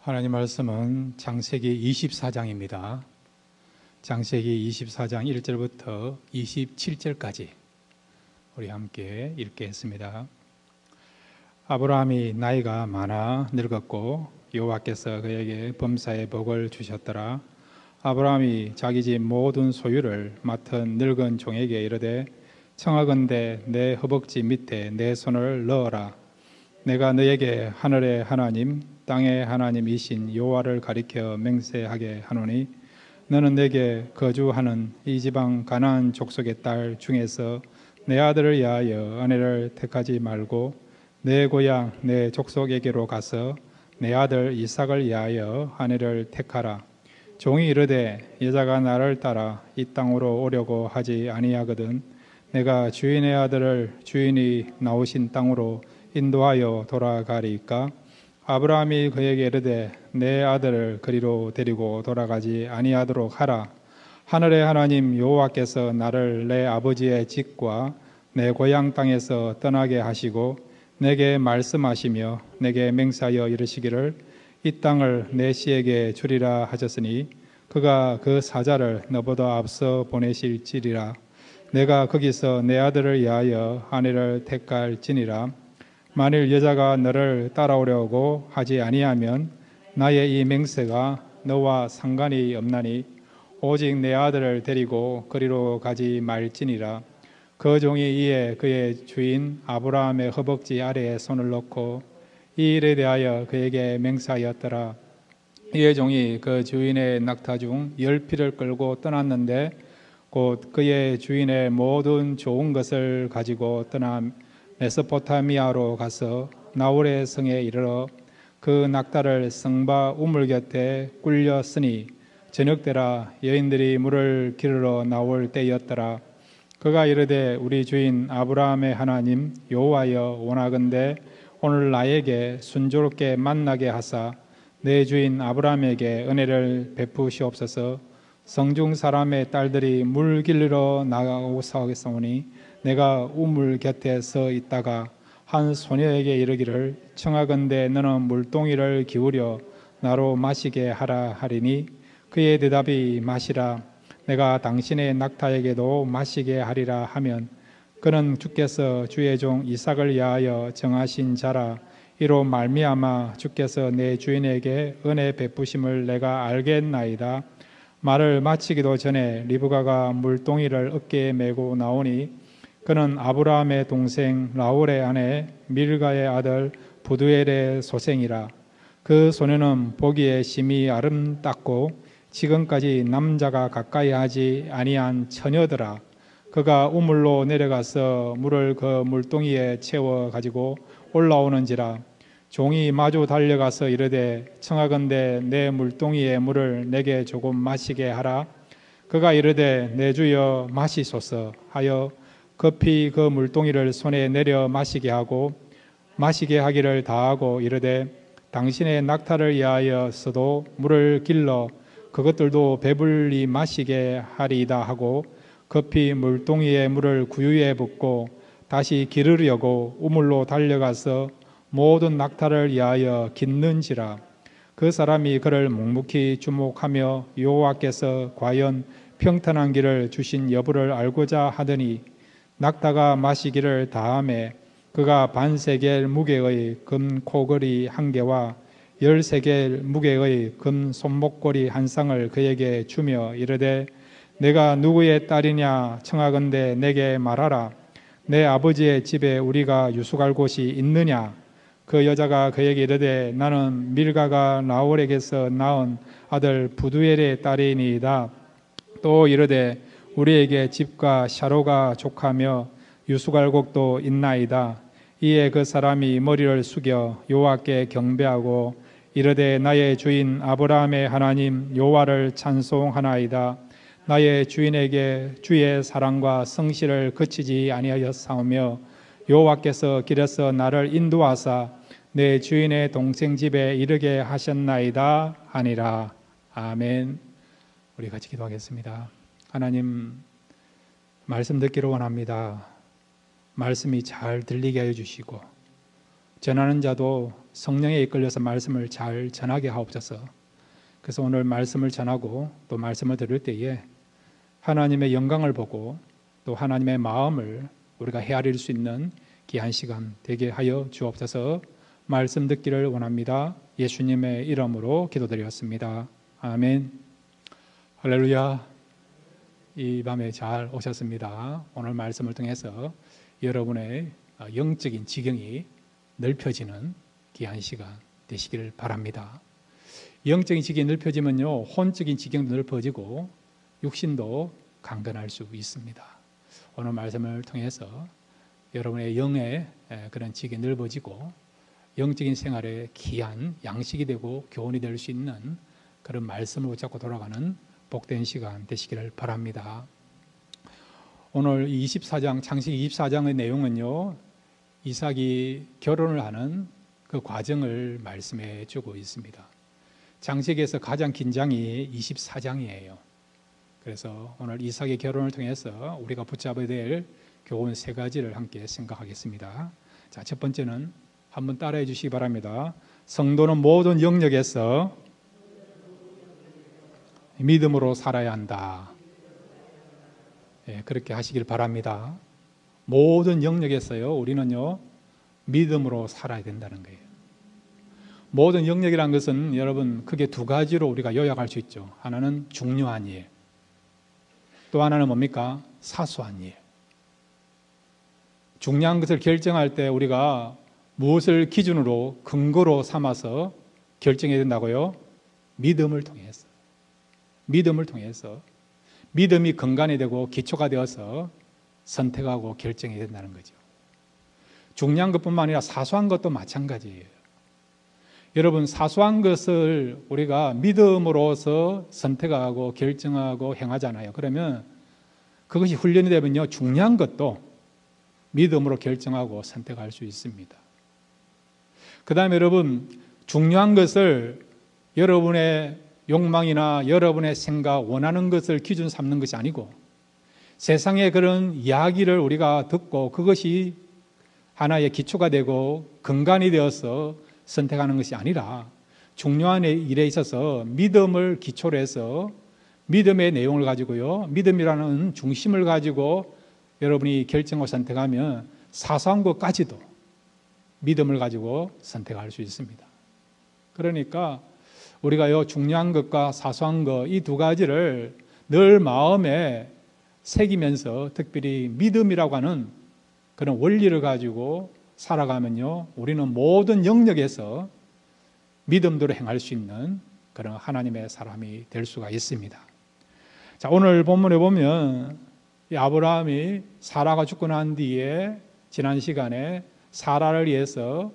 하나님 말씀은 창세기 24장입니다. 창세기 24장 1절부터 27절까지 우리 함께 읽겠습니다. 아브라함이 나이가 많아 늙었고 여호와께서 그에게 범사의 복을 주셨더라. 아브라함이 자기 집 모든 소유를 맡은 늙은 종에게 이르되 청하건대 내 허벅지 밑에 내 손을 넣어라. 내가 너에게 하늘의 하나님 땅의 하나님이신 여호와를 가리켜 맹세하게 하노니 너는 내게 거주하는 이 지방 가나안 족속의 딸 중에서 내 아들을 위하여 아내를 택하지 말고 내 고향 내 족속에게로 가서 내 아들 이삭을 위하여 아내를 택하라. 종이 이르되 여자가 나를 따라 이 땅으로 오려고 하지 아니하거든 내가 주인의 아들을 주인이 나오신 땅으로 인도하여 돌아가리까? 아브라함이 그에게 이르되 내 아들을 그리로 데리고 돌아가지 아니하도록 하라. 하늘의 하나님 여호와께서 나를 내 아버지의 집과 내 고향 땅에서 떠나게 하시고 내게 말씀하시며 내게 맹세하여 이르시기를 이 땅을 내 씨에게 주리라 하셨으니 그가 그 사자를 너보다 앞서 보내실지리라. 내가 거기서 내 아들을 위하여 아내를 택할지니라. 만일 여자가 너를 따라오려고 하지 아니하면 나의 이 맹세가 너와 상관이 없나니 오직 내 아들을 데리고 그리로 가지 말지니라. 그 종이 이에 그의 주인 아브라함의 허벅지 아래에 손을 놓고 이 일에 대하여 그에게 맹세하였더라. 이에 종이 그 주인의 낙타 중 10피를 끌고 떠났는데 곧 그의 주인의 모든 좋은 것을 가지고 떠나 메소포타미아로 가서 나홀의 성에 이르러 그 낙타를 성바 우물 곁에 꿀렸으니 저녁때라 여인들이 물을 기르러 나올 때였더라. 그가 이르되 우리 주인 아브라함의 하나님 여호와여 원하건대 오늘 나에게 순조롭게 만나게 하사 내 주인 아브라함에게 은혜를 베푸시옵소서. 성중 사람의 딸들이 물 길러 나가오사오겠사오니 내가 우물 곁에 서 있다가 한 소녀에게 이르기를 청하건대 너는 물동이를 기울여 나로 마시게 하라 하리니 그의 대답이 마시라. 내가 당신의 낙타에게도 마시게 하리라 하면 그는 주께서 주의 종 이삭을 위하여 정하신 자라. 이로 말미암아 주께서 내 주인에게 은혜 베푸심을 내가 알겠나이다. 말을 마치기도 전에 리브가가 물동이를 어깨에 메고 나오니 그는 아브라함의 동생 라울의 아내 밀가의 아들 부두엘의 소생이라. 그 소녀는 보기에 심히 아름답고 지금까지 남자가 가까이 하지 아니한 처녀더라. 그가 우물로 내려가서 물을 그 물동이에 채워 가지고 올라오는지라. 종이 마주 달려가서 이르되 청하건대 내 물동이의 물을 내게 조금 마시게 하라. 그가 이르되 내 주여 마시소서 하여 급히 그 물동이를 손에 내려 마시게 하고 마시게 하기를 다하고 이르되 당신의 낙타를 위하여서도 물을 길러 그것들도 배불리 마시게 하리이다 하고 급히 물동이의 물을 구유에 붓고 다시 기르려고 우물로 달려가서 모든 낙타를 위하여 깃는지라. 그 사람이 그를 묵묵히 주목하며 여호와께서 과연 평탄한 길을 주신 여부를 알고자 하더니 낙타가 마시기를 다하매 그가 반세겔 무게의 금 코걸이 한 개와 13겔 무게의 금 손목걸이 한 쌍을 그에게 주며 이르되 내가 누구의 딸이냐 청하건대 내게 말하라. 내 아버지의 집에 우리가 유숙할 곳이 있느냐. 그 여자가 그에게 이르되 나는 밀가가 나홀에게서 낳은 아들 부두엘의 딸이니이다. 또 이르되 우리에게 집과 샤로가 족하며 유숙할 곳도 있나이다. 이에 그 사람이 머리를 숙여 여호와께 경배하고 이르되 나의 주인 아브라함의 하나님 여호와를 찬송하나이다. 나의 주인에게 주의 사랑과 성실을 그치지 아니하였사오며 여호와께서 길에서 나를 인도하사 내 주인의 동생 집에 이르게 하셨나이다 하니라. 아멘. 우리 같이 기도하겠습니다. 하나님, 말씀 듣기를 원합니다. 말씀이 잘 들리게 하여 주시고 전하는 자도 성령에 이끌려서 말씀을 잘 전하게 하옵소서. 그래서 오늘 말씀을 전하고 또 말씀을 들을 때에 하나님의 영광을 보고 또 하나님의 마음을 우리가 헤아릴 수 있는 귀한 시간 되게 하여 주옵소서. 말씀 듣기를 원합니다. 예수님의 이름으로 기도드렸습니다. 아멘. 할렐루야. 이 밤에 잘 오셨습니다. 오늘 말씀을 통해서 여러분의 영적인 지경이 넓혀지는 귀한 시간 되시기를 바랍니다. 영적인 지경이 넓혀지면요, 혼적인 지경도 넓어지고 육신도 강건할 수 있습니다. 오늘 말씀을 통해서 여러분의 영의 그런 지경이 넓어지고 영적인 생활에 귀한 양식이 되고 교훈이 될 수 있는 그런 말씀을 붙잡고 돌아가는 복된 시간 되시기를 바랍니다. 오늘 24장, 창세기 24장의 내용은요, 이삭이 결혼을 하는 그 과정을 말씀해 주고 있습니다. 창세기에서 가장 긴 장이 24장이에요. 그래서 오늘 이삭의 결혼을 통해서 우리가 붙잡아야 될 교훈 세 가지를 함께 생각하겠습니다. 자, 첫 번째는 한번 따라해 주시기 바랍니다. 성도는 모든 영역에서 믿음으로 살아야 한다. 그렇게 하시길 바랍니다. 모든 영역에서요, 우리는요, 믿음으로 살아야 된다는 거예요. 모든 영역이라는 것은 여러분 크게 두 가지로 우리가 요약할 수 있죠. 하나는 중요한 일, 또 하나는 뭡니까? 사소한 일. 중요한 것을 결정할 때 우리가 무엇을 기준으로 근거로 삼아서 결정해야 된다고요? 믿음을 통해서. 믿음을 통해서 믿음이 근간이 되고 기초가 되어서 선택하고 결정해야 된다는 거죠. 중요한 것뿐만 아니라 사소한 것도 마찬가지예요. 여러분, 사소한 것을 우리가 믿음으로서 선택하고 결정하고 행하잖아요. 그러면 그것이 훈련이 되면요, 중요한 것도 믿음으로 결정하고 선택할 수 있습니다. 그 다음에 여러분, 중요한 것을 여러분의 욕망이나 여러분의 생각, 원하는 것을 기준 삼는 것이 아니고 세상의 그런 이야기를 우리가 듣고 그것이 하나의 기초가 되고 근간이 되어서 선택하는 것이 아니라 중요한 일에 있어서 믿음을 기초로 해서 믿음의 내용을 가지고요, 믿음이라는 중심을 가지고 여러분이 결정하고 선택하면 사소한 것까지도 믿음을 가지고 선택할 수 있습니다. 그러니까 우리가요, 중요한 것과 사소한 것, 이 두 가지를 늘 마음에 새기면서 특별히 믿음이라고 하는 그런 원리를 가지고 살아가면요, 우리는 모든 영역에서 믿음대로 행할 수 있는 그런 하나님의 사람이 될 수가 있습니다. 자, 오늘 본문에 보면 이 아브라함이 사라가 죽고 난 뒤에 지난 시간에 사라를 위해서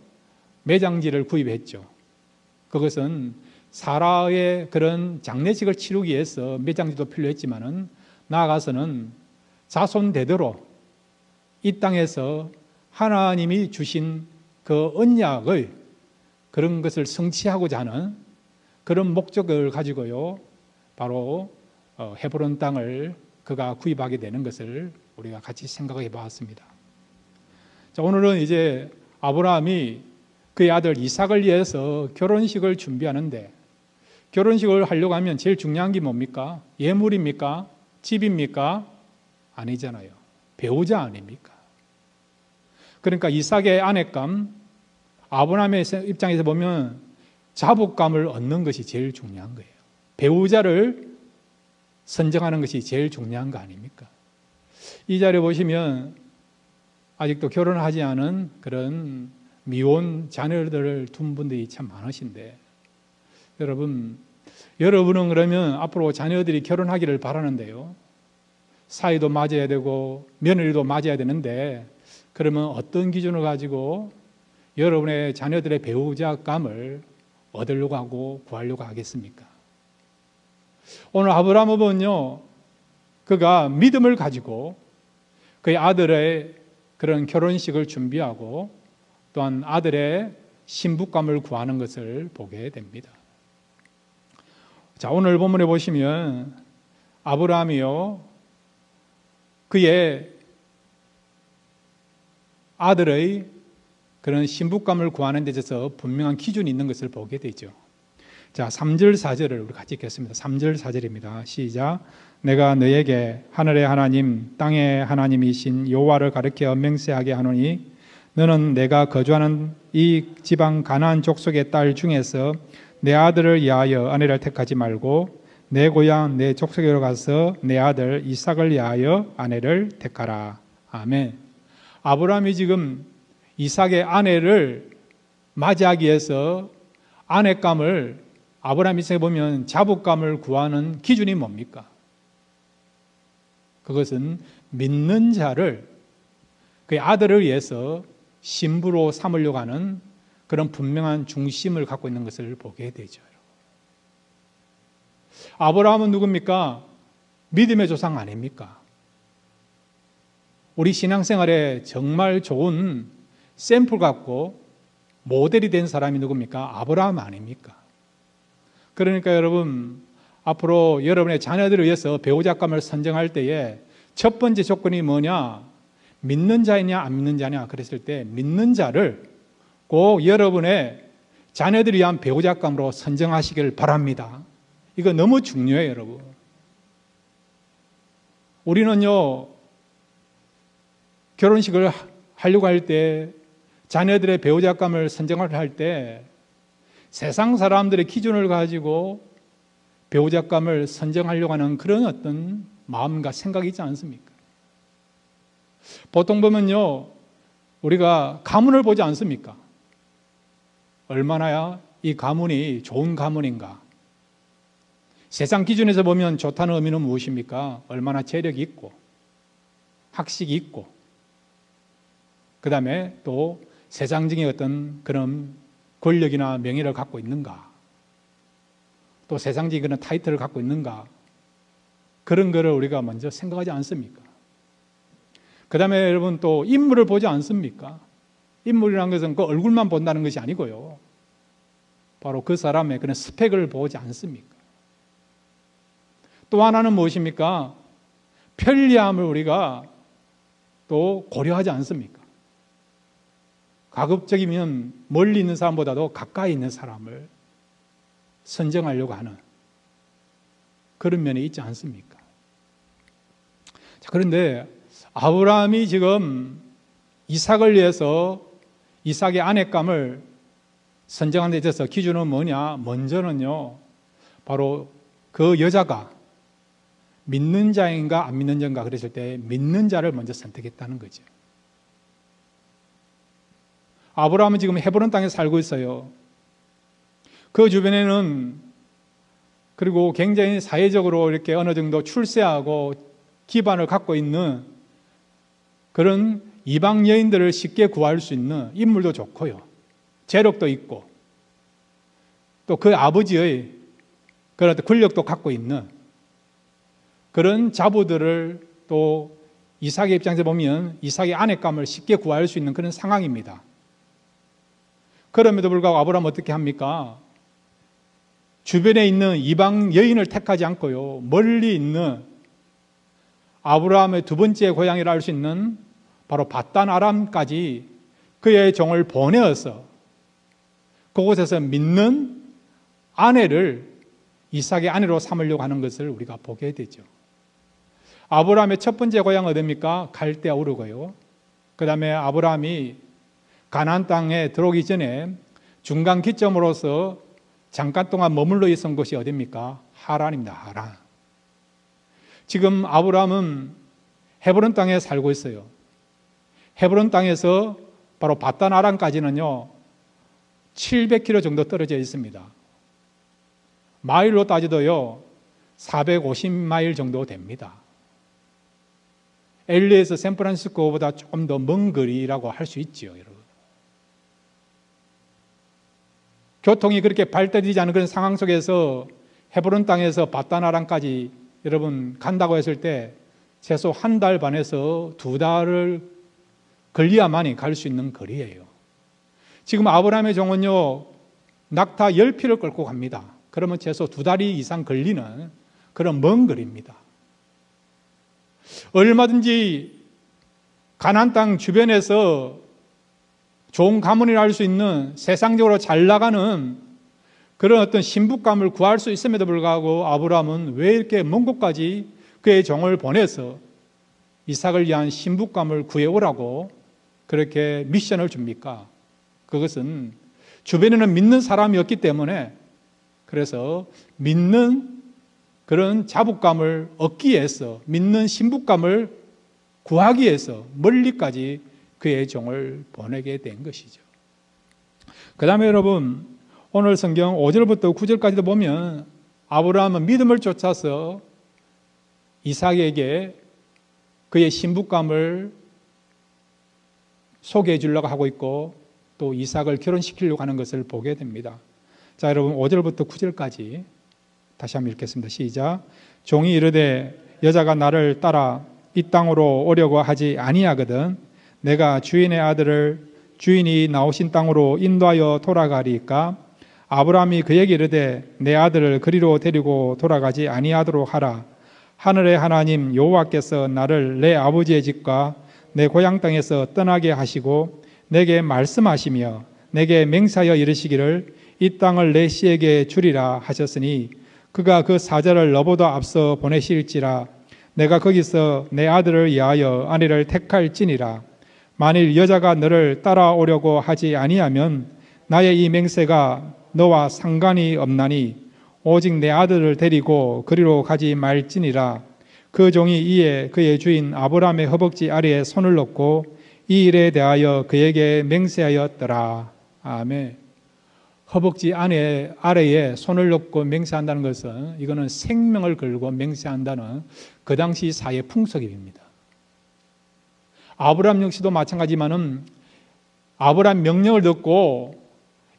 매장지를 구입했죠. 그것은 사라의 그런 장례식을 치르기 위해서 매장지도 필요했지만은 나아가서는 자손 대대로 이 땅에서 하나님이 주신 그 언약을 그런 것을 성취하고자 하는 그런 목적을 가지고요, 바로 헤브론 땅을 그가 구입하게 되는 것을 우리가 같이 생각해 보았습니다. 자, 오늘은 이제 아브라함이 그의 아들 이삭을 위해서 결혼식을 준비하는데, 결혼식을 하려고 하면 제일 중요한 게 뭡니까? 예물입니까? 집입니까? 아니잖아요. 배우자 아닙니까? 그러니까 이삭의 아내감, 아브라함의 입장에서 보면 자복감을 얻는 것이 제일 중요한 거예요. 배우자를 선정하는 것이 제일 중요한 거 아닙니까? 이 자리에 보시면 아직도 결혼하지 않은 그런 미혼 자녀들을 둔 분들이 참 많으신데, 여러분은 그러면 앞으로 자녀들이 결혼하기를 바라는데요, 사이도 맞아야 되고 며느리도 맞아야 되는데, 그러면 어떤 기준을 가지고 여러분의 자녀들의 배우자감을 얻으려고 하고 구하려고 하겠습니까? 오늘 아브라함은요, 그가 믿음을 가지고 그의 아들의 그런 결혼식을 준비하고 또한 아들의 신부감을 구하는 것을 보게 됩니다. 자, 오늘 본문에 보시면 아브라함이요, 그의 아들의 그런 신부감을 구하는 데 있어서 분명한 기준이 있는 것을 보게 되죠. 자, 3절 4절을 우리 같이 읽겠습니다. 3절 4절입니다. 시작. 내가 너에게 하늘의 하나님 땅의 하나님이신 여호와를 가리켜 맹세하게 하노니 너는 내가 거주하는 이 지방 가나안 족속의 딸 중에서 내 아들을 위하여 아내를 택하지 말고 내 고향 내 족속으로 가서 내 아들 이삭을 위하여 아내를 택하라. 아멘. 아브라함이 지금 이삭의 아내를 맞이하기 위해서 아내감을 아브라함 이삭에 보면 자부감을 구하는 기준이 뭡니까? 그것은 믿는 자를 그의 아들을 위해서 신부로 삼으려고 하는 그런 분명한 중심을 갖고 있는 것을 보게 되죠. 아브라함은 누굽니까? 믿음의 조상 아닙니까? 우리 신앙생활에 정말 좋은 샘플 같고 모델이 된 사람이 누굽니까? 아브라함 아닙니까? 그러니까 여러분, 앞으로 여러분의 자녀들을 위해서 배우자감을 선정할 때에 첫 번째 조건이 뭐냐? 믿는 자이냐 안 믿는 자냐 그랬을 때 믿는 자를 꼭 여러분의 자녀들을 위한 배우자감으로 선정하시길 바랍니다. 이거 너무 중요해요, 여러분. 우리는요, 결혼식을 하려고 할 때 자녀들의 배우자감을 선정을 할 때 세상 사람들의 기준을 가지고 배우자감을 선정하려고 하는 그런 어떤 마음과 생각이 있지 않습니까? 보통 보면요, 우리가 가문을 보지 않습니까? 얼마나 이 가문이 좋은 가문인가? 세상 기준에서 보면 좋다는 의미는 무엇입니까? 얼마나 재력이 있고 학식이 있고 그 다음에 또 세상적인 어떤 그런 권력이나 명예를 갖고 있는가, 또 세상적인 그런 타이틀을 갖고 있는가, 그런 거를 우리가 먼저 생각하지 않습니까? 그 다음에 여러분 또 인물을 보지 않습니까? 인물이라는 것은 그 얼굴만 본다는 것이 아니고요, 바로 그 사람의 그런 스펙을 보지 않습니까? 또 하나는 무엇입니까? 편리함을 우리가 또 고려하지 않습니까? 가급적이면 멀리 있는 사람보다도 가까이 있는 사람을 선정하려고 하는 그런 면이 있지 않습니까? 자, 그런데 아브라함이 지금 이삭을 위해서 이삭의 아내감을 선정하는 데 있어서 기준은 뭐냐? 먼저는요, 바로 그 여자가 믿는 자인가 안 믿는 자인가 그랬을 때 믿는 자를 먼저 선택했다는 거죠. 아브라함은 지금 헤브론 땅에 살고 있어요. 그 주변에는 그리고 굉장히 사회적으로 이렇게 어느 정도 출세하고 기반을 갖고 있는 그런 이방 여인들을 쉽게 구할 수 있는 인물도 좋고요, 재력도 있고 또 그 아버지의 그런 권력도 갖고 있는 그런 자부들을 또 이삭의 입장에서 보면 이삭의 아내감을 쉽게 구할 수 있는 그런 상황입니다. 그럼에도 불구하고 아브라함은 어떻게 합니까? 주변에 있는 이방 여인을 택하지 않고요, 멀리 있는 아브라함의 두 번째 고향이라 할 수 있는 바로 밧단 아람까지 그의 종을 보내어서 그곳에서 믿는 아내를 이삭의 아내로 삼으려고 하는 것을 우리가 보게 되죠. 아브라함의 첫 번째 고향은 어디입니까? 갈대아 우르고요. 그 다음에 아브라함이 가나안 땅에 들어오기 전에 중간 기점으로서 잠깐 동안 머물러 있었던 곳이 어디입니까? 하란입니다. 하란. 지금 아브라함은 헤브론 땅에 살고 있어요. 헤브론 땅에서 바로 밧단 아람까지는요 700km 정도 떨어져 있습니다. 마일로 따지도요 450마일 정도 됩니다. LA에서 샌프란시스코보다 조금 더 먼 거리라고 할 수 있죠, 여러분. 교통이 그렇게 발달되지 않은 그런 상황 속에서 헤브론 땅에서 밧단 아람까지 여러분 간다고 했을 때 최소 한 달 반에서 두 달을 걸려야만이 갈 수 있는 거리예요. 지금 아브라함의 종은요 낙타 10피를 끌고 갑니다. 그러면 최소 두 달이 이상 걸리는 그런 먼 거리입니다. 얼마든지 가나안 땅 주변에서 좋은 가문이라 할 수 있는 세상적으로 잘 나가는 그런 어떤 신부감을 구할 수 있음에도 불구하고 아브라함은 왜 이렇게 먼 곳까지 그의 종을 보내서 이삭을 위한 신부감을 구해오라고 그렇게 미션을 줍니까? 그것은 주변에는 믿는 사람이 없기 때문에, 그래서 믿는 그런 자부감을 얻기 위해서, 믿는 신부감을 구하기 위해서 멀리까지 그의 종을 보내게 된 것이죠. 그 다음에 여러분, 오늘 성경 5절부터 9절까지도 보면 아브라함은 믿음을 쫓아서 이삭에게 그의 신부감을 소개해 주려고 하고 있고 또 이삭을 결혼시키려고 하는 것을 보게 됩니다. 자, 여러분 5절부터 9절까지 다시 한번 읽겠습니다. 시작. 종이 이르되 여자가 나를 따라 이 땅으로 오려고 하지 아니하거든 내가 주인의 아들을 주인이 나오신 땅으로 인도하여 돌아가리까. 아브라함이 그에게 이르되 내 아들을 그리로 데리고 돌아가지 아니하도록 하라. 하늘의 하나님 여호와께서 나를 내 아버지의 집과 내 고향 땅에서 떠나게 하시고 내게 말씀하시며 내게 맹세하여 이르시기를 이 땅을 내 씨에게 주리라 하셨으니 그가 그 사자를 너보다 앞서 보내실지라. 내가 거기서 내 아들을 위하여 아내를 택할지니라. 만일 여자가 너를 따라오려고 하지 아니하면 나의 이 맹세가 너와 상관이 없나니 오직 내 아들을 데리고 그리로 가지 말지니라. 그 종이 이에 그의 주인 아브라함의 허벅지 아래에 손을 놓고 이 일에 대하여 그에게 맹세하였더라. 아멘. 허벅지 아래에 손을 놓고 맹세한다는 것은 이거는 생명을 걸고 맹세한다는 그 당시 사회 풍속입니다. 아브라함 역시도 마찬가지지만은 아브라함 명령을 듣고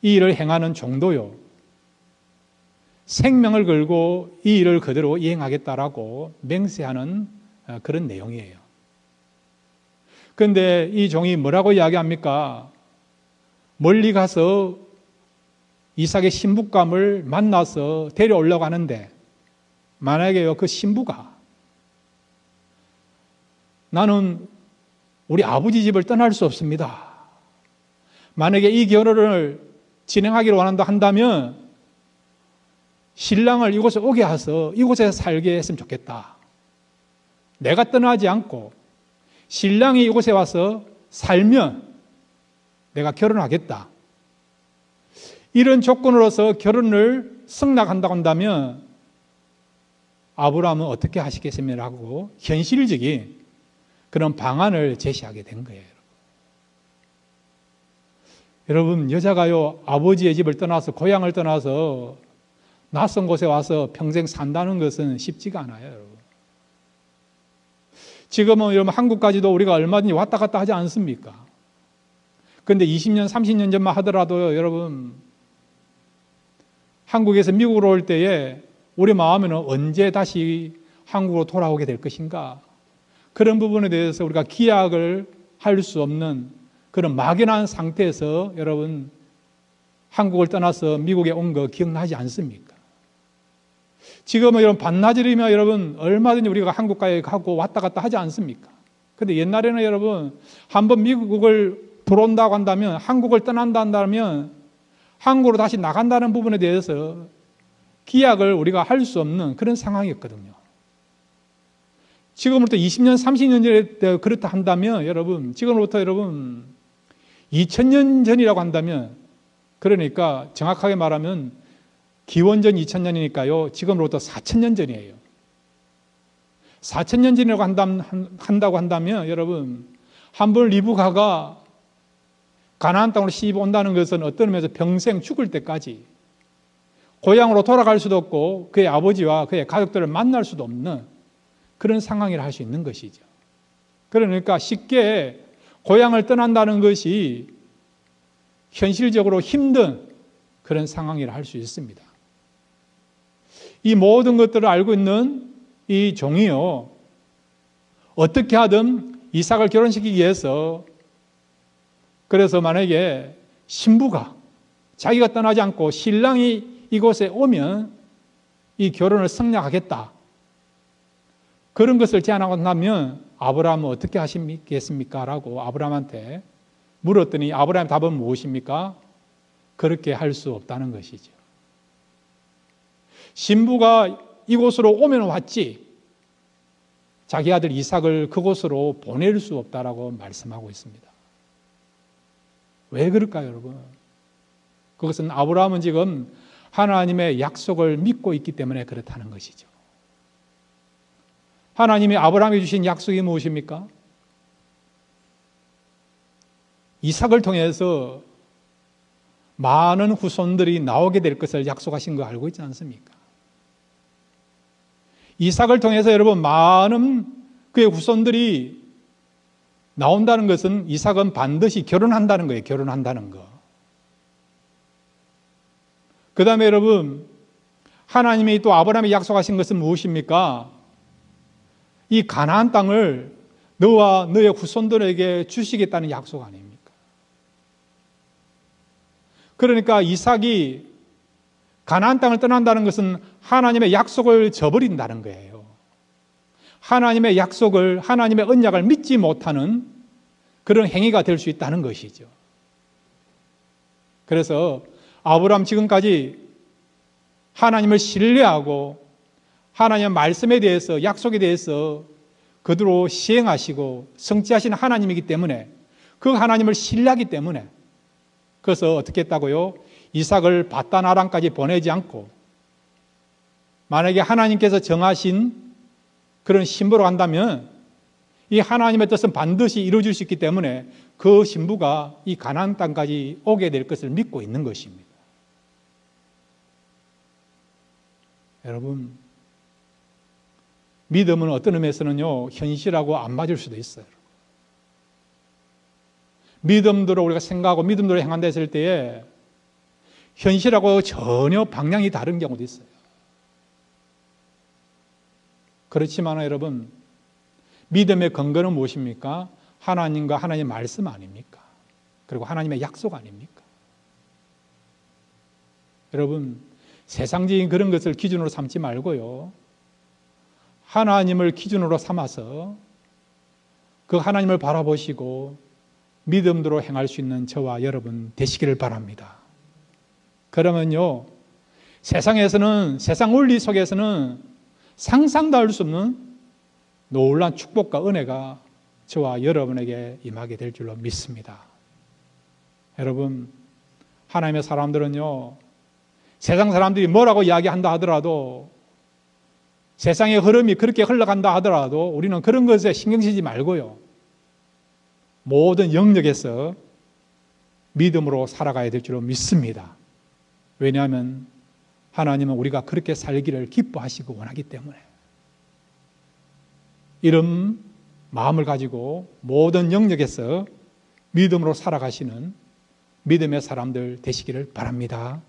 이 일을 행하는 종도요. 생명을 걸고 이 일을 그대로 이행하겠다라고 맹세하는 그런 내용이에요. 그런데 이 종이 뭐라고 이야기합니까? 멀리 가서 이삭의 신부감을 만나서 데려오려고 하는데 만약에요, 그 신부가 나는 우리 아버지 집을 떠날 수 없습니다. 만약에 이 결혼을 진행하기로 원한다 한다면 신랑을 이곳에 오게 해서 이곳에서 살게 했으면 좋겠다. 내가 떠나지 않고 신랑이 이곳에 와서 살면 내가 결혼하겠다. 이런 조건으로서 결혼을 승낙한다고 한다면 아브라함은 어떻게 하시겠습니까? 하고 현실적인 그런 방안을 제시하게 된 거예요. 여러분, 여자가요, 아버지의 집을 떠나서 고향을 떠나서 낯선 곳에 와서 평생 산다는 것은 쉽지가 않아요, 여러분. 지금은 여러분 한국까지도 우리가 얼마든지 왔다 갔다 하지 않습니까? 그런데 20년, 30년 전만 하더라도 여러분 한국에서 미국으로 올 때에 우리 마음에는 언제 다시 한국으로 돌아오게 될 것인가? 그런 부분에 대해서 우리가 기약을 할 수 없는 그런 막연한 상태에서 여러분 한국을 떠나서 미국에 온 거 기억나지 않습니까? 지금은 여러분 반나절이면 여러분 얼마든지 우리가 한국까지 가고 왔다 갔다 하지 않습니까? 그런데 옛날에는 여러분 한번 미국을 들어온다고 한다면 한국을 떠난다 한다면 한국으로 다시 나간다는 부분에 대해서 기약을 우리가 할 수 없는 그런 상황이었거든요. 지금부터 20년, 30년 전에 그렇다 한다면 여러분 지금부터 여러분 2000년 전이라고 한다면 그러니까 정확하게 말하면 기원전 2000년이니까요. 지금으로부터 4000년 전이에요. 4000년 전이라고 한다고 한다면 여러분 한 번 리브가가 가나안 땅으로 시집 온다는 것은 어떤 의미에서 평생 죽을 때까지 고향으로 돌아갈 수도 없고 그의 아버지와 그의 가족들을 만날 수도 없는 그런 상황이라 할 수 있는 것이죠. 그러니까 쉽게 고향을 떠난다는 것이 현실적으로 힘든 그런 상황이라 할 수 있습니다. 이 모든 것들을 알고 있는 이 종이요, 어떻게 하든 이삭을 결혼시키기 위해서 그래서 만약에 신부가 자기가 떠나지 않고 신랑이 이곳에 오면 이 결혼을 승낙하겠다. 그런 것을 제안하고 나면 아브라함은 어떻게 하시겠습니까? 라고 아브라함한테 물었더니 아브라함의 답은 무엇입니까? 그렇게 할 수 없다는 것이죠. 신부가 이곳으로 오면 왔지 자기 아들 이삭을 그곳으로 보낼 수 없다라고 말씀하고 있습니다. 왜 그럴까요, 여러분? 그것은 아브라함은 지금 하나님의 약속을 믿고 있기 때문에 그렇다는 것이죠. 하나님이 아브라함에게 주신 약속이 무엇입니까? 이삭을 통해서 많은 후손들이 나오게 될 것을 약속하신 거 알고 있지 않습니까? 이삭을 통해서 여러분 많은 그의 후손들이 나온다는 것은 이삭은 반드시 결혼한다는 거예요. 결혼한다는 거. 그 다음에 여러분 하나님이 또 아브라함에 약속하신 것은 무엇입니까? 이 가나안 땅을 너와 너의 후손들에게 주시겠다는 약속 아닙니까? 그러니까 이삭이 가나안 땅을 떠난다는 것은 하나님의 약속을 저버린다는 거예요. 하나님의 약속을, 하나님의 언약을 믿지 못하는 그런 행위가 될 수 있다는 것이죠. 그래서 아브라함 지금까지 하나님을 신뢰하고 하나님의 말씀에 대해서, 약속에 대해서 그대로 시행하시고 성취하신 하나님이기 때문에, 그 하나님을 신뢰하기 때문에, 그래서 어떻게 했다고요? 이삭을 바단 아람까지 보내지 않고, 만약에 하나님께서 정하신 그런 신부로 간다면 이 하나님의 뜻은 반드시 이루어질 수 있기 때문에 그 신부가 이 가나안 땅까지 오게 될 것을 믿고 있는 것입니다. 여러분, 믿음은 어떤 의미에서는요, 현실하고 안 맞을 수도 있어요. 믿음대로 우리가 생각하고 믿음대로 행한다 했을 때에 현실하고 전혀 방향이 다른 경우도 있어요. 그렇지만 여러분, 믿음의 근거는 무엇입니까? 하나님과 하나님의 말씀 아닙니까? 그리고 하나님의 약속 아닙니까? 여러분, 세상적인 그런 것을 기준으로 삼지 말고요, 하나님을 기준으로 삼아서 그 하나님을 바라보시고 믿음대로 행할 수 있는 저와 여러분 되시기를 바랍니다. 그러면요, 세상에서는, 세상 원리 속에서는 상상도 할 수 없는 놀라운 축복과 은혜가 저와 여러분에게 임하게 될 줄로 믿습니다. 여러분, 하나님의 사람들은요, 세상 사람들이 뭐라고 이야기한다 하더라도, 세상의 흐름이 그렇게 흘러간다 하더라도 우리는 그런 것에 신경 쓰지 말고요, 모든 영역에서 믿음으로 살아가야 될 줄로 믿습니다. 왜냐하면 하나님은 우리가 그렇게 살기를 기뻐하시고 원하기 때문에. 이런 마음을 가지고 모든 영역에서 믿음으로 살아가시는 믿음의 사람들 되시기를 바랍니다.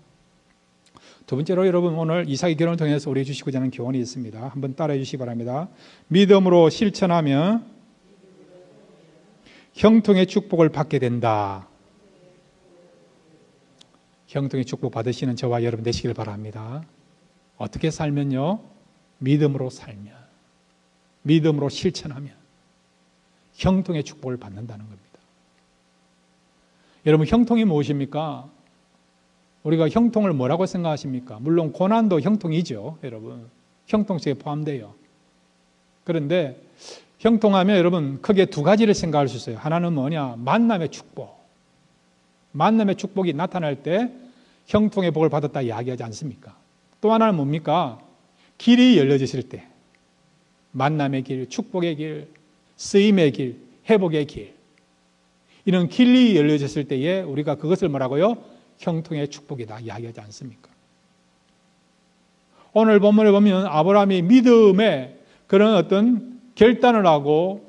두 번째로 여러분, 오늘 이삭의 결혼을 통해서 우리 주시고자 하는 교훈이 있습니다. 한번 따라해 주시기 바랍니다. 믿음으로 실천하며 형통의 축복을 받게 된다. 형통의 축복 받으시는 저와 여러분 되시길 바랍니다. 어떻게 살면요? 믿음으로 살면, 믿음으로 실천하면 형통의 축복을 받는다는 겁니다. 여러분, 형통이 무엇입니까? 우리가 형통을 뭐라고 생각하십니까? 물론 고난도 형통이죠, 여러분. 형통성에 포함돼요. 그런데 형통하면 여러분 크게 두 가지를 생각할 수 있어요. 하나는 뭐냐? 만남의 축복. 만남의 축복이 나타날 때 형통의 복을 받았다 이야기하지 않습니까? 또 하나는 뭡니까? 길이 열려졌을 때, 만남의 길, 축복의 길, 쓰임의 길, 회복의 길, 이런 길이 열려졌을 때에 우리가 그것을 뭐라고요? 형통의 축복이다 이야기하지 않습니까? 오늘 본문에 보면 아브라함이 믿음의 그런 어떤 결단을 하고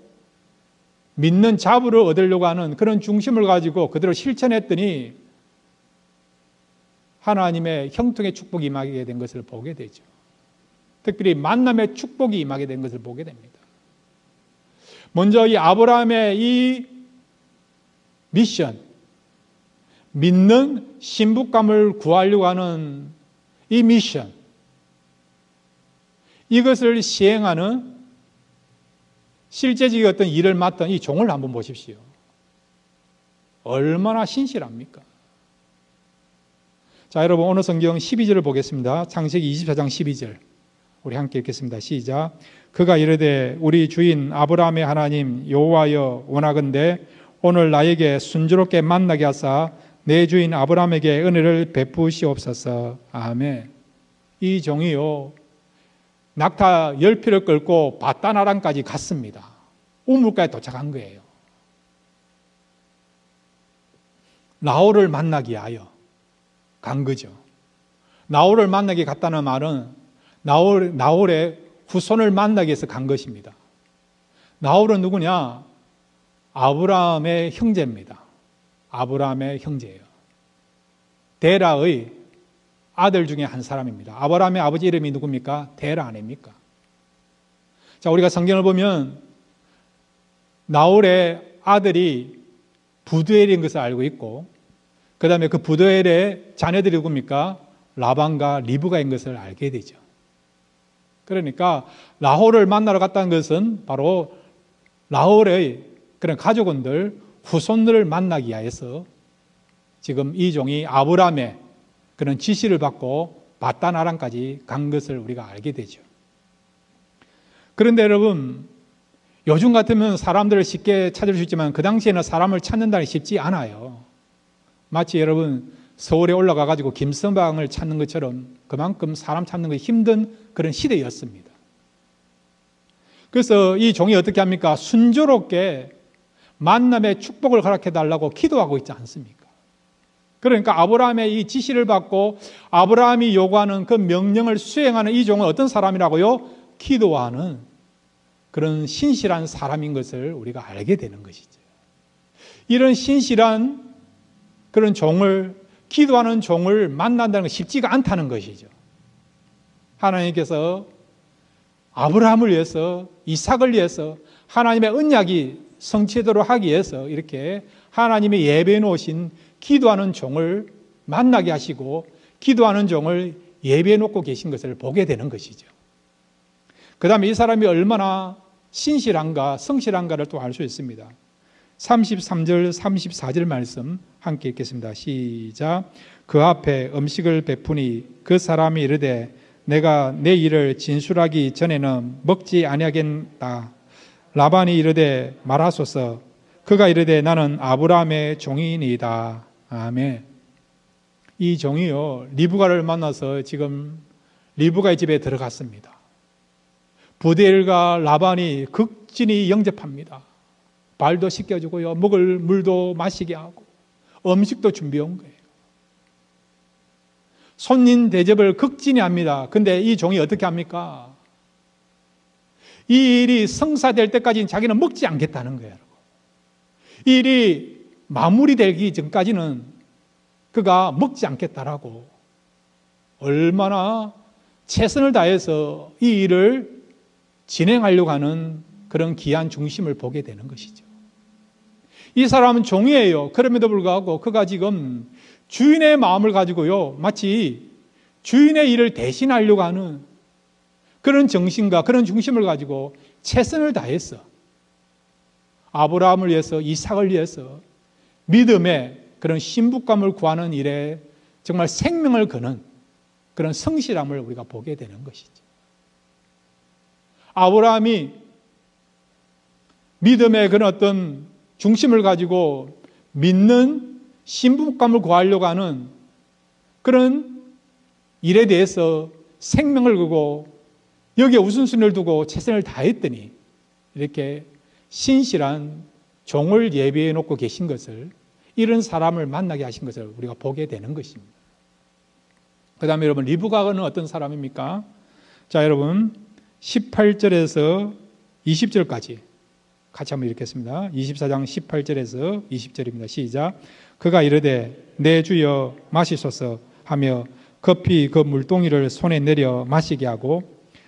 믿는 자부를 얻으려고 하는 그런 중심을 가지고 그대로 실천했더니 하나님의 형통의 축복이 임하게 된 것을 보게 되죠. 특별히 만남의 축복이 임하게 된 것을 보게 됩니다. 먼저 이 아브라함의 이 미션, 믿는 신부감을 구하려고 하는 이 미션, 이것을 시행하는 실제적인 어떤 일을 맡은 이 종을 한번 보십시오. 얼마나 신실합니까? 자, 여러분 오늘 성경 12절을 보겠습니다. 창세기 24장 12절 우리 함께 읽겠습니다. 시작. 그가 이르되 우리 주인 아브라함의 하나님 여호와여 원하건대 오늘 나에게 순조롭게 만나게 하사 내 주인 아브라함에게 은혜를 베푸시옵소서. 아멘. 이 종이요 낙타 10피를 끌고 바다나란까지 갔습니다. 우물가에 도착한 거예요. 나홀을 만나기 위하여 간 거죠. 나홀을 만나기 갔다는 말은 나홀의 후손을 만나기 위해서 간 것입니다. 나홀은 누구냐? 아브라함의 형제입니다. 아브라함의 형제예요. 데라의 아들 중에 한 사람입니다. 아브라함의 아버지 이름이 누굽니까? 데라 아닙니까? 자, 우리가 성경을 보면 나홀의 아들이 부두엘인 것을 알고 있고 그 다음에 그 부두엘의 자녀들이 누굽니까? 라반과 리브가인 것을 알게 되죠. 그러니까 나홀을 만나러 갔다는 것은 바로 나홀의 그런 가족원들, 후손들을 만나기 위해서 지금 이 종이 아브라함의 그런 지시를 받고 바다나란까지 간 것을 우리가 알게 되죠. 그런데 여러분, 요즘 같으면 사람들을 쉽게 찾을 수 있지만 그 당시에는 사람을 찾는다는 게 쉽지 않아요. 마치 여러분 서울에 올라가 가지고 김서방을 찾는 것처럼 그만큼 사람 찾는 것이 힘든 그런 시대였습니다. 그래서 이 종이 어떻게 합니까? 순조롭게 만남의 축복을 허락해 달라고 기도하고 있지 않습니까? 그러니까 아브라함의 이 지시를 받고 아브라함이 요구하는 그 명령을 수행하는 이 종은 어떤 사람이라고요? 기도하는 그런 신실한 사람인 것을 우리가 알게 되는 것이죠. 이런 신실한 그런 종을, 기도하는 종을 만난다는 건 쉽지가 않다는 것이죠. 하나님께서 아브라함을 위해서, 이삭을 위해서 하나님의 언약이 성취되도록 하기 위해서 이렇게 하나님이 예배해 놓으신 기도하는 종을 만나게 하시고 기도하는 종을 예배해 놓고 계신 것을 보게 되는 것이죠. 그 다음에 이 사람이 얼마나 신실한가, 성실한가를 또 알 수 있습니다. 33절, 34절 말씀 함께 읽겠습니다. 시작. 그 앞에 음식을 베푸니 그 사람이 이르되 내가 내 일을 진술하기 전에는 먹지 아니하겠다. 라반이 이르되 말하소서. 그가 이르되 나는 아브라함의 종이니이다. 아멘. 이 종이요 리브가를 만나서 지금 리브가의 집에 들어갔습니다. 부델과 라반이 극진히 영접합니다. 발도 씻겨주고요, 먹을 물도 마시게 하고 음식도 준비해 온 거예요. 손님 대접을 극진히 합니다. 근데 이 종이 어떻게 합니까? 이 일이 성사될 때까지는 자기는 먹지 않겠다는 거예요. 이 일이 마무리되기 전까지는 그가 먹지 않겠다라고 얼마나 최선을 다해서 이 일을 진행하려고 하는 그런 귀한 중심을 보게 되는 것이죠. 이 사람은 종이에요. 그럼에도 불구하고 그가 지금 주인의 마음을 가지고요, 마치 주인의 일을 대신하려고 하는 그런 정신과 그런 중심을 가지고 최선을 다해서 아브라함을 위해서, 이삭을 위해서 믿음의 그런 신부감을 구하는 일에 정말 생명을 거는 그런 성실함을 우리가 보게 되는 것이죠. 아브라함이 믿음의 그런 어떤 중심을 가지고 믿는 신부감을 구하려고 하는 그런 일에 대해서 생명을 걸고 여기에 우선순위를 두고 최선을 다했더니 이렇게 신실한 종을 예비해 놓고 계신 것을, 이런 사람을 만나게 하신 것을 우리가 보게 되는 것입니다. 그 다음에 여러분, 리브가는 어떤 사람입니까? 자, 여러분 18절에서 20절까지 같이 한번 읽겠습니다. 24장 18절에서 20절입니다. 시작. 그가 이르되 내 주여 마시소서 하며 급히 그 물동이를 손에 내려 마시게 하고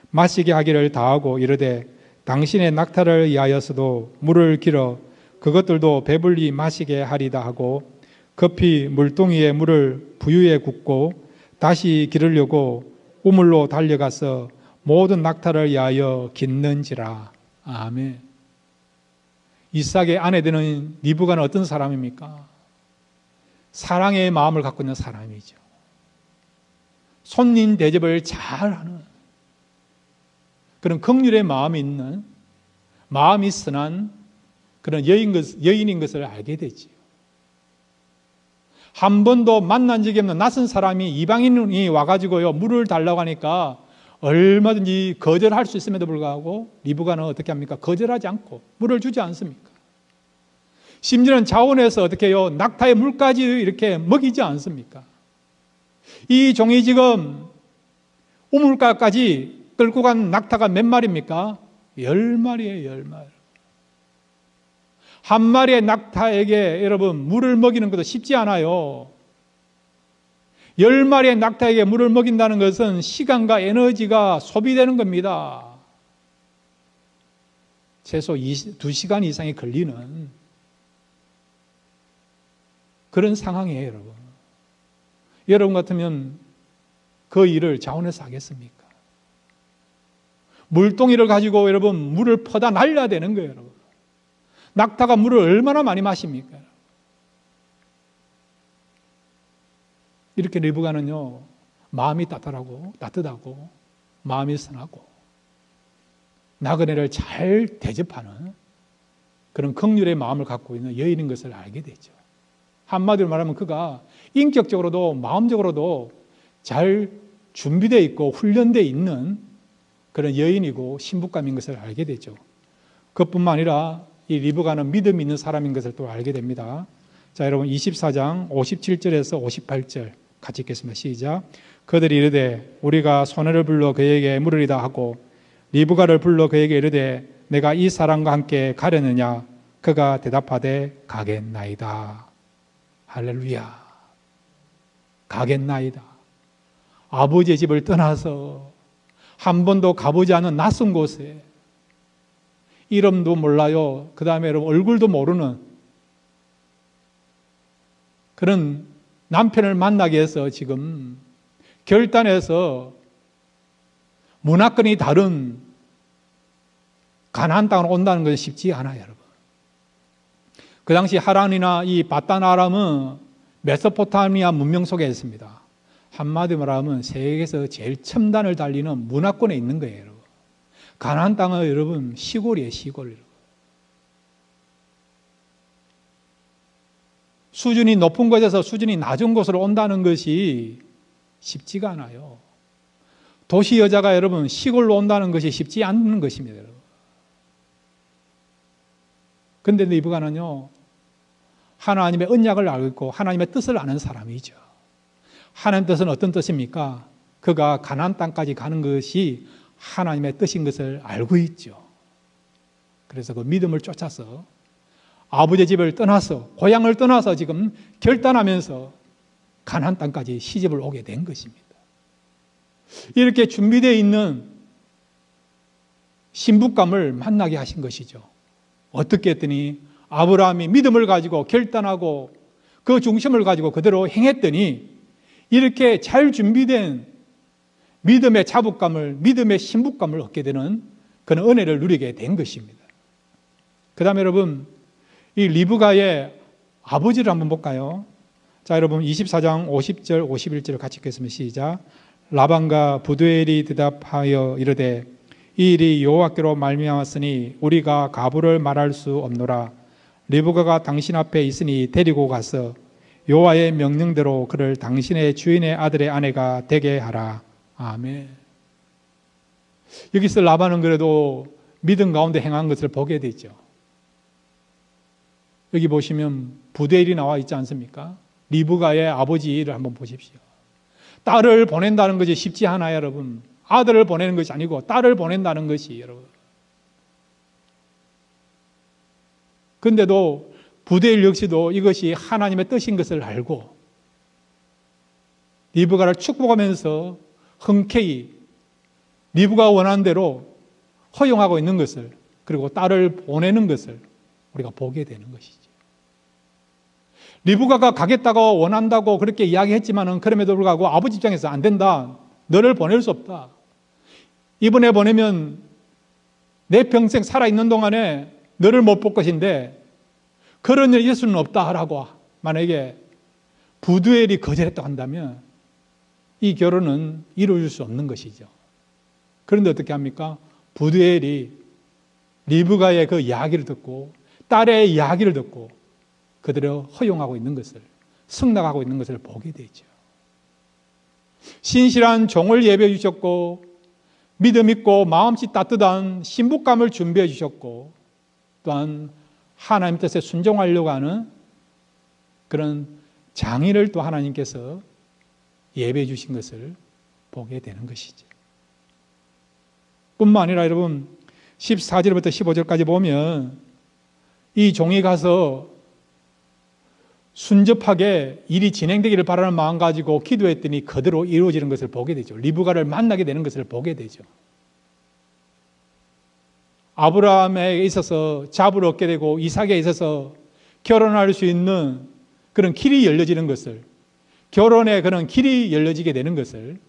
마시게 하기를 다하고 이르되 당신의 낙타를 위하여서도 물을 길어 그것들도 배불리 마시게 하리다 하고 급히 물동이에 물을 부유에 굽고 다시 기르려고 우물로 달려가서 모든 낙타를 위하여 깃는지라. 아멘. 이삭의 아내 되는 리브가는 어떤 사람입니까? 사랑의 마음을 갖고 있는 사람이죠. 손님 대접을 잘하는 그런 긍휼의 마음이 있는, 마음이 선한 그런 여인인 것을 알게 되지요. 한 번도 만난 적이 없는 낯선 사람이, 이방인이 와가지고요 물을 달라고 하니까 얼마든지 거절할 수 있음에도 불구하고 리브가는 어떻게 합니까? 거절하지 않고 물을 주지 않습니까? 심지어는 자원해서 어떻게 해요? 낙타의 물까지 이렇게 먹이지 않습니까? 이 종이 지금 우물가까지 끌고 간 낙타가 몇 마리입니까? 10마리예요, 10마리. 한 마리의 낙타에게 여러분 물을 먹이는 것도 쉽지 않아요. 10마리의 낙타에게 물을 먹인다는 것은 시간과 에너지가 소비되는 겁니다. 최소 2시간 이상이 걸리는 그런 상황이에요, 여러분. 여러분 같으면 그 일을 자원해서 하겠습니까? 물동이를 가지고 여러분 물을 퍼다 날려야 되는 거예요, 여러분. 낙타가 물을 얼마나 많이 마십니까? 이렇게 리브가는요 마음이 따뜻하고 마음이 선하고 나그네를 잘 대접하는 그런 긍휼의 마음을 갖고 있는 여인인 것을 알게 되죠. 한마디로 말하면 그가 인격적으로도 마음적으로도 잘 준비되어 있고 훈련되어 있는 그런 여인이고 신부감인 것을 알게 되죠. 그뿐만 아니라 이 리브가는 믿음이 있는 사람인 것을 또 알게 됩니다. 자, 여러분 24장 57절에서 58절 같이 읽겠습니다. 시작. 그들이 이르되 우리가 소년을 불러 그에게 물으리다 하고 리브가를 불러 그에게 이르되 내가 이 사람과 함께 가려느냐? 그가 대답하되 가겠나이다. 할렐루야. 가겠나이다. 아버지의 집을 떠나서 한 번도 가보지 않은 낯선 곳에 이름도 몰라요. 그 다음에 여러분 얼굴도 모르는 그런 남편을 만나기 위해서 지금 결단해서 문화권이 다른 가나안 땅으로 온다는 것은 쉽지 않아요, 여러분. 그 당시 하란이나 이 바단 아람은 메소포타미아 문명 속에 있습니다. 한마디로 말하면 세계에서 제일 첨단을 달리는 문화권에 있는 거예요, 여러분. 가나안 땅은 여러분 시골이에요, 시골. 수준이 높은 곳에서 수준이 낮은 곳으로 온다는 것이 쉽지가 않아요. 도시 여자가 여러분 시골로 온다는 것이 쉽지 않는 것입니다, 여러분. 근데 리브가는요 하나님의 언약을 알고 있고 하나님의 뜻을 아는 사람이죠. 하나님의 뜻은 어떤 뜻입니까? 그가 가나안 땅까지 가는 것이 하나님의 뜻인 것을 알고 있죠. 그래서 그 믿음을 쫓아서 아버지의 집을 떠나서 고향을 떠나서 지금 결단하면서 가나안 땅까지 시집을 오게 된 것입니다. 이렇게 준비되어 있는 신부감을 만나게 하신 것이죠. 어떻게 했더니 아브라함이 믿음을 가지고 결단하고 그 중심을 가지고 그대로 행했더니 이렇게 잘 준비된 믿음의 자부감을, 믿음의 신부감을 얻게 되는 그런 은혜를 누리게 된 것입니다. 그 다음에 여러분 이 리브가의 아버지를 한번 볼까요? 자, 여러분 24장 50절 51절을 같이 읽겠습니다. 시작. 라반과 부두엘이 대답하여 이르되 이 일이 여호와께로 말미암았으니 우리가 가부를 말할 수 없노라. 리브가가 당신 앞에 있으니 데리고 가서 여호와의 명령대로 그를 당신의 주인의 아들의 아내가 되게 하라. 아멘. 여기서 라반은 그래도 믿음 가운데 행한 것을 보게 되죠. 여기 보시면 부두엘이 나와 있지 않습니까? 리브가의 아버지를 한번 보십시오. 딸을 보낸다는 것이 쉽지 않아요, 여러분. 아들을 보내는 것이 아니고 딸을 보낸다는 것이, 여러분. 그런데도 부두엘 역시도 이것이 하나님의 뜻인 것을 알고 리브가를 축복하면서 흔쾌히 리브가가 원하는 대로 허용하고 있는 것을, 그리고 딸을 보내는 것을 우리가 보게 되는 것이죠. 리브가가 가겠다고 원한다고 그렇게 이야기했지만은 그럼에도 불구하고 아버지 입장에서 안 된다. 너를 보낼 수 없다. 이번에 보내면 내 평생 살아있는 동안에 너를 못 볼 것인데 그런 일이 있을 수는 없다라고 만약에 부두엘이 거절했다고 한다면 이 결혼은 이루어질 수 없는 것이죠. 그런데 어떻게 합니까? 부두엘이 리브가의 그 이야기를 듣고 딸의 이야기를 듣고 그대로 허용하고 있는 것을, 승낙하고 있는 것을 보게 되죠. 신실한 종을 예배해 주셨고 믿음 있고 마음씨 따뜻한 신부감을 준비해 주셨고 또한 하나님 뜻에 순종하려고 하는 그런 장인을 또 하나님께서 예배해 주신 것을 보게 되는 것이죠. 뿐만 아니라 여러분 14절부터 15절까지 보면 이 종이 가서 순접하게 일이 진행되기를 바라는 마음 가지고 기도했더니 그대로 이루어지는 것을 보게 되죠. 리브가를 만나게 되는 것을 보게 되죠. 아브라함에 있어서 잡을 얻게 되고 이삭에 있어서 결혼할 수 있는 그런 길이 열려지는 것을, 결혼의 그런 길이 열려지게 되는 것을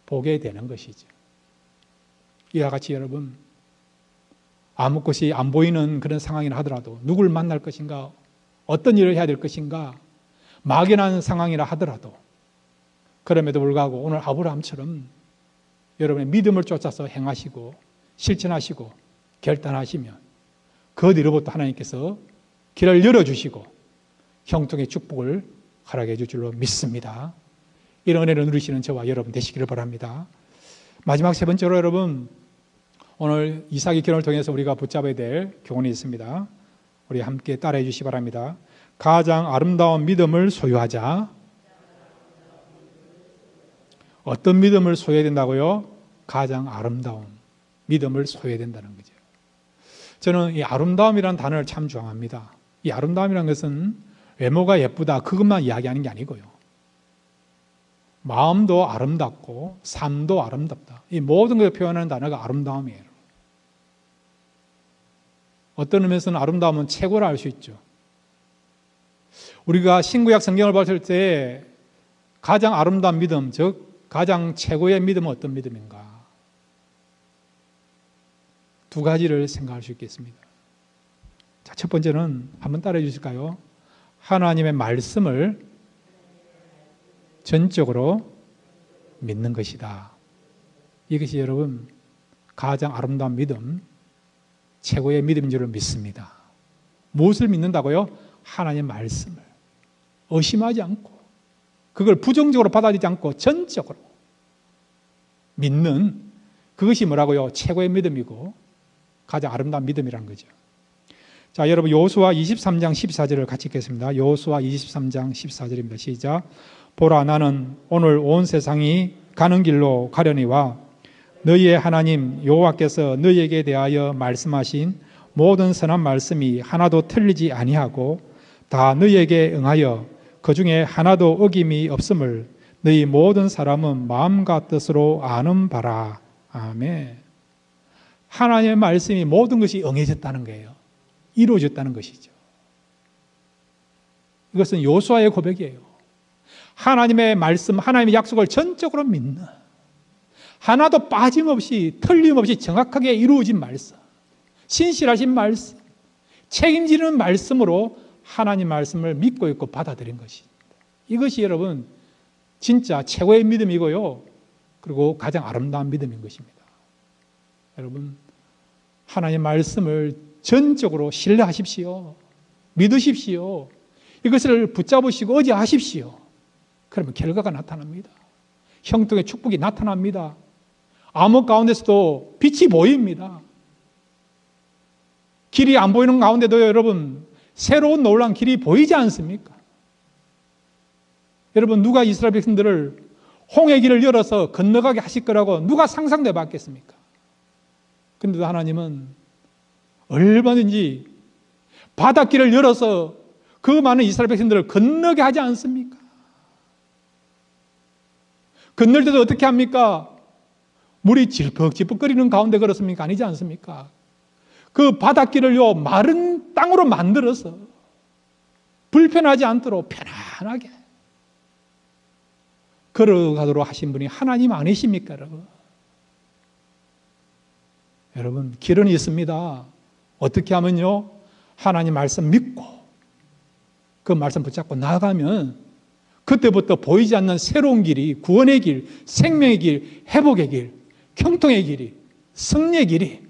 보게 되는 것이죠. 이와 같이 여러분, 아무것이 안 보이는 그런 상황이라 하더라도 누구를 만날 것인가, 어떤 일을 해야 될 것인가, 막연한 상황이라 하더라도 그럼에도 불구하고 오늘 아브라함처럼 여러분의 믿음을 쫓아서 행하시고 실천하시고 결단하시면 그 뒤로부터 하나님께서 길을 열어주시고 형통의 축복을 허락해 줄 줄로 믿습니다. 이런 은혜를 누리시는 저와 여러분 되시기를 바랍니다. 마지막 세 번째로 여러분, 오늘 이삭의 결혼을 통해서 우리가 붙잡아야 될 교훈이 있습니다. 우리 함께 따라해 주시기 바랍니다. 가장 아름다운 믿음을 소유하자. 어떤 믿음을 소유해야 된다고요? 가장 아름다운 믿음을 소유해야 된다는 거죠. 저는 이 아름다움이라는 단어를 참 좋아합니다. 이 아름다움이라는 것은 외모가 예쁘다 그것만 이야기하는 게 아니고요. 마음도 아름답고 삶도 아름답다. 이 모든 것을 표현하는 단어가 아름다움이에요. 어떤 의미에서는 아름다움은 최고라 할 수 있죠. 우리가 신구약 성경을 봤을 때 가장 아름다운 믿음, 즉 가장 최고의 믿음은 어떤 믿음인가? 두 가지를 생각할 수 있겠습니다. 자, 첫 번째는 한번 따라해 주실까요? 하나님의 말씀을 전적으로 믿는 것이다. 이것이 여러분 가장 아름다운 믿음, 최고의 믿음인 줄을 믿습니다. 무엇을 믿는다고요? 하나님의 말씀을 의심하지 않고 그걸 부정적으로 받아들이지 않고 전적으로 믿는 그것이 뭐라고요? 최고의 믿음이고 가장 아름다운 믿음이라는 거죠. 자, 여러분 여호수아 23장 14절을 같이 읽겠습니다. 여호수아 23장 14절입니다. 시작. 보라, 나는 오늘 온 세상이 가는 길로 가려니와 너희의 하나님 여호와께서 너희에게 대하여 말씀하신 모든 선한 말씀이 하나도 틀리지 아니하고 다 너희에게 응하여 그 중에 하나도 어김이 없음을 너희 모든 사람은 마음과 뜻으로 아는 바라. 아멘. 하나님의 말씀이 모든 것이 응해졌다는 거예요. 이루어졌다는 것이죠. 이것은 여호수아의 고백이에요. 하나님의 말씀, 하나님의 약속을 전적으로 믿는, 하나도 빠짐없이 틀림없이 정확하게 이루어진 말씀, 신실하신 말씀, 책임지는 말씀으로 하나님 말씀을 믿고 있고 받아들인 것입니다. 이것이 여러분 진짜 최고의 믿음이고요. 그리고 가장 아름다운 믿음인 것입니다. 여러분 하나님 말씀을 전적으로 신뢰하십시오. 믿으십시오. 이것을 붙잡으시고 의지하십시오. 그러면 결과가 나타납니다. 형통의 축복이 나타납니다. 암흑 가운데서도 빛이 보입니다. 길이 안 보이는 가운데도 여러분 새로운 놀라운 길이 보이지 않습니까? 여러분 누가 이스라엘 백성들을 홍해 길을 열어서 건너가게 하실 거라고 누가 상상도 해봤겠습니까? 그런데도 하나님은 얼마든지 바닷길을 열어서 그 많은 이스라엘 백성들을 건너게 하지 않습니까? 건널 때도 어떻게 합니까? 물이 질퍽질퍽거리는 가운데 걸었습니까? 아니지 않습니까? 그 바닷길을요 마른 땅으로 만들어서 불편하지 않도록 편안하게 걸어가도록 하신 분이 하나님 아니십니까, 여러분? 여러분 길은 있습니다. 어떻게 하면요? 하나님 말씀 믿고 그 말씀 붙잡고 나아가면 그때부터 보이지 않는 새로운 길이, 구원의 길, 생명의 길, 회복의 길, 형통의 길이, 승리의 길이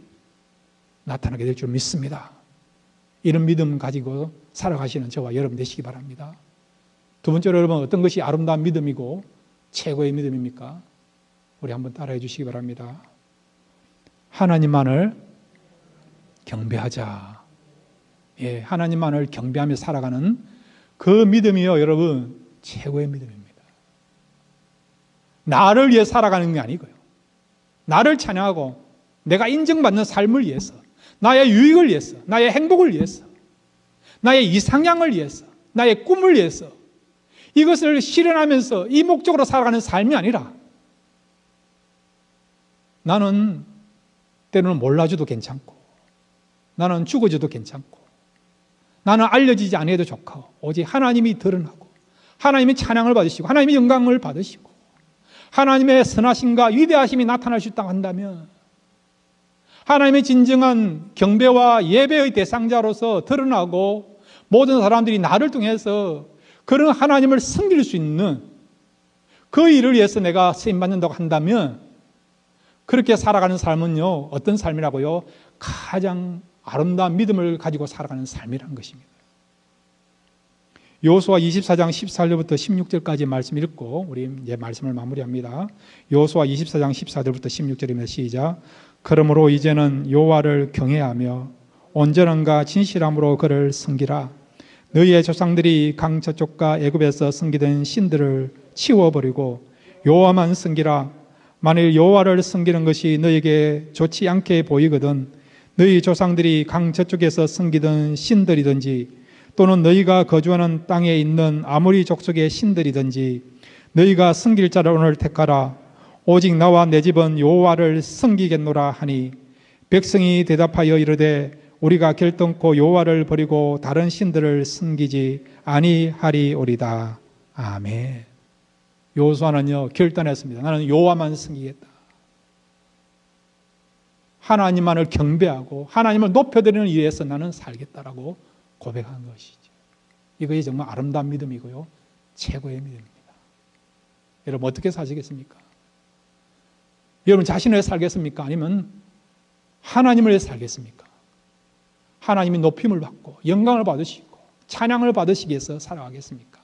나타나게 될 줄 믿습니다. 이런 믿음 가지고 살아가시는 저와 여러분 되시기 바랍니다. 두 번째로 여러분, 어떤 것이 아름다운 믿음이고 최고의 믿음입니까? 우리 한번 따라해 주시기 바랍니다. 하나님만을 경배하자. 예, 하나님만을 경배하며 살아가는 그 믿음이요, 여러분, 최고의 믿음입니다. 나를 위해 살아가는 게 아니고요, 나를 찬양하고 내가 인정받는 삶을 위해서, 나의 유익을 위해서, 나의 행복을 위해서, 나의 이상향을 위해서, 나의 꿈을 위해서 이것을 실현하면서 이 목적으로 살아가는 삶이 아니라, 나는 때로는 몰라줘도 괜찮고, 나는 죽어줘도 괜찮고, 나는 알려지지 않아도 좋고, 오직 하나님이 드러나고 하나님이 찬양을 받으시고 하나님이 영광을 받으시고 하나님의 선하심과 위대하심이 나타날 수 있다고 한다면, 하나님의 진정한 경배와 예배의 대상자로서 드러나고 모든 사람들이 나를 통해서 그런 하나님을 섬길 수 있는 그 일을 위해서 내가 쓰임받는다고 한다면, 그렇게 살아가는 삶은요, 어떤 삶이라고요? 가장 아름다운 믿음을 가지고 살아가는 삶이라는 것입니다. 여호수아 24장 14절부터 16절까지 말씀 읽고 우리 이제 말씀을 마무리합니다. 여호수아 24장 14절부터 16절입니다. 시작. 그러므로 이제는 여호와를 경외하며 온전함과 진실함으로 그를 섬기라. 너희의 조상들이 강 저쪽과 애굽에서 섬기던 신들을 치워버리고 여호와만 섬기라. 만일 여호와를 섬기는 것이 너희에게 좋지 않게 보이거든 너희 조상들이 강 저쪽에서 섬기던 신들이든지 또는 너희가 거주하는 땅에 있는 아모리 족속의 신들이든지 너희가 섬길 자를 오늘 택하라. 오직 나와 내 집은 여호와를 섬기겠노라 하니, 백성이 대답하여 이르되 우리가 결단코 여호와를 버리고 다른 신들을 섬기지 아니하리오리다. 아멘. 여호수아는요, 결단했습니다. 나는 여호와만 섬기겠다. 하나님만을 경배하고 하나님을 높여드리는 일에서 나는 살겠다라고 고백한 것이죠. 이것이 정말 아름다운 믿음이고요, 최고의 믿음입니다. 여러분, 어떻게 사시겠습니까? 여러분 자신을 위해 살겠습니까? 아니면 하나님을 위해 살겠습니까? 하나님이 높임을 받고 영광을 받으시고 찬양을 받으시기 위해서 살아가겠습니까?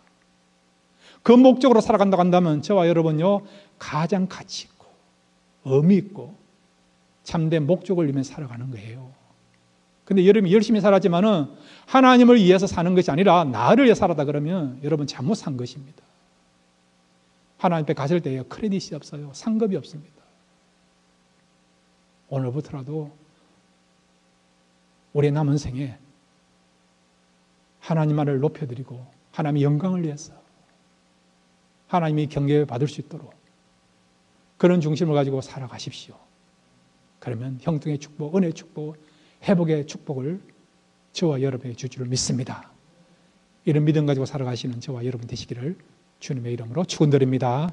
그 목적으로 살아간다고 한다면 저와 여러분요, 가장 가치 있고 의미 있고 참된 목적을 위해 살아가는 거예요. 근데 여러분이 열심히 살았지만은 하나님을 위해서 사는 것이 아니라 나를 위해 살았다 그러면 여러분 잘못 산 것입니다. 하나님 앞에 가실 때에 크레딧이 없어요. 상급이 없습니다. 오늘부터라도 우리 남은 생에 하나님만을 높여드리고 하나님의 영광을 위해서 하나님이 경배받을 수 있도록 그런 중심을 가지고 살아가십시오. 그러면 형통의 축복, 은혜의 축복, 회복의 축복을 저와 여러분에게 줄 줄 믿습니다. 이런 믿음 가지고 살아가시는 저와 여러분 되시기를 주님의 이름으로 축원드립니다.